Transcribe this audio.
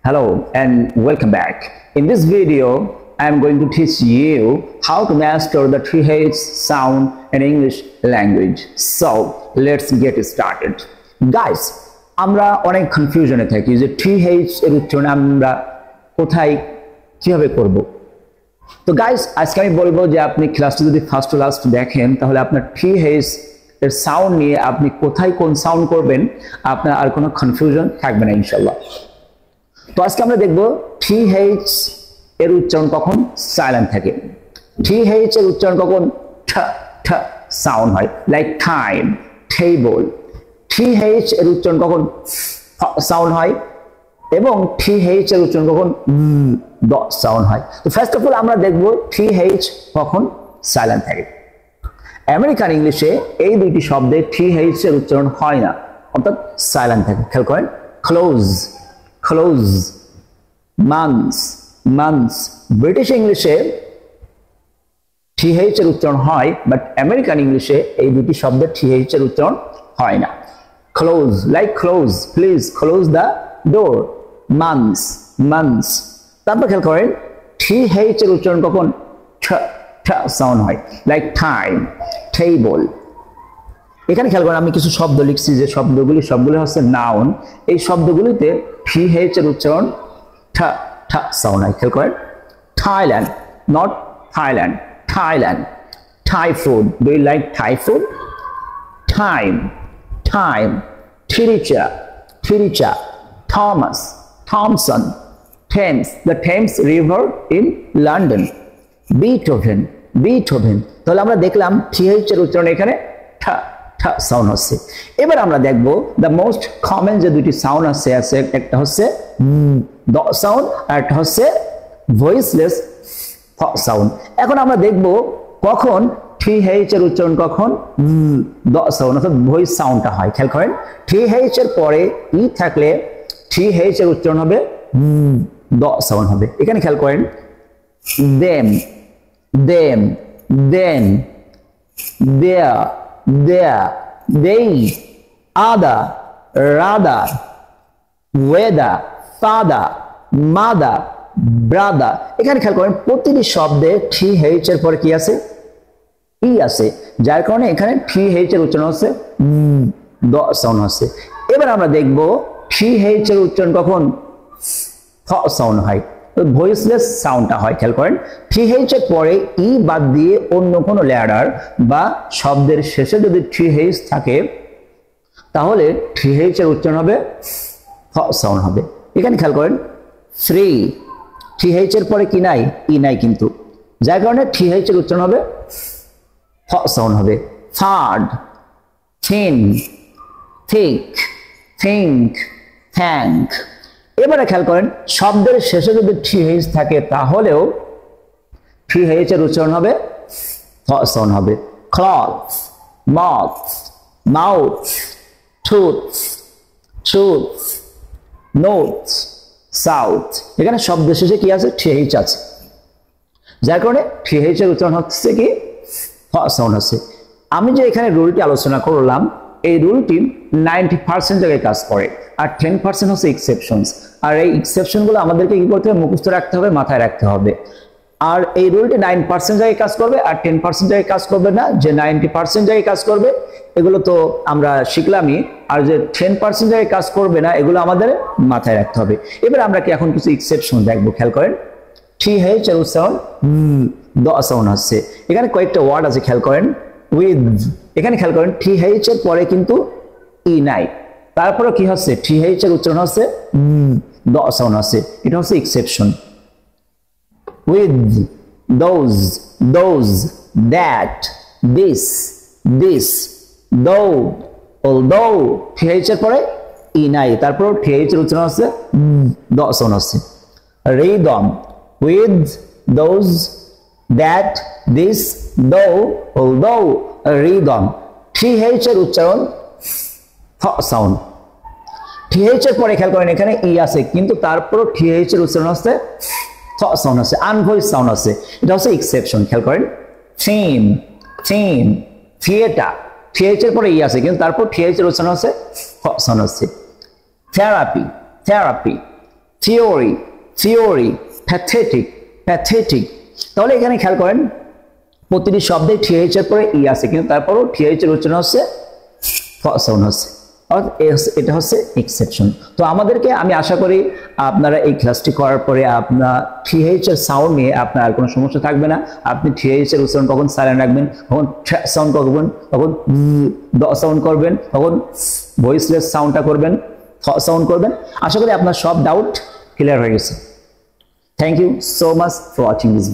Hello and welcome back. In this video, I am going to teach you how to master the 3H sound in English language. So, let's get started. Guys, আমরা অনেক কনফিউশনে থাকি যে 3H এর উচ্চারণ আমরা কোথায় কিভাবে করব। তো গাইস, আজকে আমি বলবো যে আপনি ক্লাসটা যদি ফার্স্ট টু লাস্ট দেখেন তাহলে আপনার 3H এর সাউন্ড নিয়ে আপনি কোথায় কোন সাউন্ড করবেন আপনার আর কোনো কনফিউশন থাকবে না ইনশাআল্লাহ। তো আজকে আমরা দেখব 3H এর উচ্চারণ কখন সাইলেন্ট থাকে, 3H এর উচ্চারণ কখন ঠ ঠ সাউন্ড হয়, লাইক টাইম, টেবল। 3H এর উচ্চারণ কখন সাউন্ড হয় এবং 3H এর উচ্চারণ কখন দ সাউন্ড হয়। তো ফার্স্ট অফ অল আমরা দেখব 3H কখন সাইলেন্ট থাকে। আমেরিকান ইংলিশে এই দুইটি শব্দে 3H এর উচ্চারণ হয় না, অর্থাৎ সাইলেন্ট থাকে। খেয়াল করেন, close close, months months. British ইংলিশে 3H এর উচ্চারণ হয়, বাট আমেরিকান ইংলিশে এই দুটি শব্দের 3H এর উচ্চারণ হয় না। Close, like close, please close the door, months months. তারপর খেয়াল করেন 3H এর উচ্চারণ কখন ঠ ঠ সাউন্ড হয়, লাইক টাইম, টেবল। এখানে খেয়াল করেন আমি কিছু শব্দ লিখছি যে শব্দগুলি সবগুলো হচ্ছে নাউন। এই শব্দগুলিতে 3H এর উচ্চারণ ঠ ঠ সাউন্ড হয়। খেয়াল করেন, Thailand, not Thailand, Thailand. Thai food, do you like Thai food? Time time, থিরিচা থিরিচা, Thomas Thomson, Thames, the Thames river in London, Beethoven Beethoven. তাহলে আমরা দেখলাম 3H এর উচ্চারণ এখানে ঠ ঠ সাউন্ড হচ্ছে। এবার আমরা দেখব দ্য মোস্ট কমন যে দুটি সাউন্ড আছে, একটা হচ্ছে দ সাউন্ড আর একটা হচ্ছে ভয়েসলেস সাউন্ড। এখন আমরা দেখব কখন 3H এর উচ্চারণ কখন দ সাউন্ড অর্থাৎ ভয়েস সাউন্ডটা হয়। খেয়াল করেন 3H এর পরে ই থাকলে 3H এর উচ্চারণ হবে দ সাউন্ড হবে। এখানে খেয়াল করেন, them them, then, there, there, they, other, rather, whether, father, mother, brother। এখানে খেয়াল করেন প্রতিটি শব্দে 3H এর পরে কি আছে? ই আছে, যার কারণে এখানে 3H এর উচ্চারণ হচ্ছে দ সাউন্ড হচ্ছে। এবার আমরা দেখব 3H এর উচ্চারণ কখন ফ সাউন্ড হয়, ভয়েসলেস সাউন্ডটা হয়। খেয়াল করেন 3H এর পরে ই বাদ দিয়ে অন্য কোনো লেটার বা শব্দের শেষে যদি 3H থাকে তাহলে 3H এর উচ্চারণ হবে ফ সাউন্ড হবে। এখানে খেয়াল করেন ফ্রি, 3H এর পরে কি নাই? ই নাই কিন্তু, যার কারণে 3H এর উচ্চারণ হবে ফ সাউন্ড হবে। Third, thin, thick, think, thank. এবারে খেয়াল করেন শব্দের শেষে যদি 3H থাকে তাহলেও 3H এর উচ্চারণ হবে ফ সাউন্ড হবে। ক্লথ, মথ, মাউথ, টুথ, টুথ, নোথ, সাউথ। এখানে শব্দের শেষে কি আছে? 3H আছে, যার কারণে 3H এর উচ্চারণ হচ্ছে কি ফ সাউন্ড হচ্ছে। আমি যে এখানে রুলটি আলোচনা করলাম এই রুলটি 90% জায়গায় কাজ করে, আর 10% হচ্ছে এক্সেপশনস। আর এই এক্সেপশনগুলো আমাদেরকে কি করতে হবে? মুখস্থ রাখতে হবে, মাথায় রাখতে হবে। আর এই রুলটি 9% জায়গায় কাজ করবে আর 10% জায়গায় কাজ করবে না। যে 90% জায়গায় কাজ করবে এগুলো তো আমরা শিখলামই, আর যে 10% জায়গায় কাজ করবে না এগুলো আমাদের মাথায় রাখতে হবে। এবার আমরা কি এখন কিছু এক্সেপশন দেখবো। খেয়াল করেন 3H এর উচ্চারণ দ সাউন্ড হচ্ছে। এখানে কয়েকটা ওয়ার্ড আছে, খেয়াল করেন উইথ। এখানে খেয়াল করেন 3H এর পরে কিন্তু ই নাই, তারপরে কি হচ্ছে? 3H এর উচ্চারণ হচ্ছে দ সাউন্ড হচ্ছে। এটা হচ্ছে exception. With, those, those, that, this, this, দো, অলদো। 3H এর পরে ই নাই, তারপর 3H এর উচ্চারণ হচ্ছে দ সাউন্ড হচ্ছে। Rhythm, with, those, that, this, দো, অলদো, রিদম। 3H এর উচ্চারণ ফ সাউন্ড। 3H এর পরে খেয়াল করেন এখানে ই আছে কিন্তু তারপর 3H এর উচ্চারণ হচ্ছে ফ সাউন্ড আছে, আনভয়েস সাউন্ড আছে। এটা হচ্ছে এক্সেপশন। খেয়াল করেন থিম, থিম, থিয়েটার। 3H এর পরে ই আছে কিন্তু তারপর 3H এর উচ্চারণ হচ্ছে ফ সাউন্ড হচ্ছে। Therapy, therapy, theory, theory, pathetic, pathetic. তাহলে এখানে খেয়াল করেন প্রতিটি শব্দে টিএইচ এর পরে ই আছে, কিন্তু তারপরও টিএইচ এর উচ্চারণ হচ্ছে সাউন্ড হচ্ছে, এটা হচ্ছে এক্সেপশন। তো আমাদেরকে, আমি আশা করি আপনারা এই ক্লাসটি করার পরে আপনার টিএইচ এর সাউন্ড নিয়ে আপনার আর কোনো সমস্যা থাকবে না। আপনি টিএইচ এর উচ্চারণ কখন সাইলেন্ট রাখবেন, কখন সাউন্ড করবেন, কখন সাউন্ড করবেন, কখন ভয়েসলেস সাউন্ডটা করবেন, সাউন্ড করবেন। আশা করি আপনার সব ডাউট ক্লিয়ার হয়ে গেছে। Thank you so much for watching this.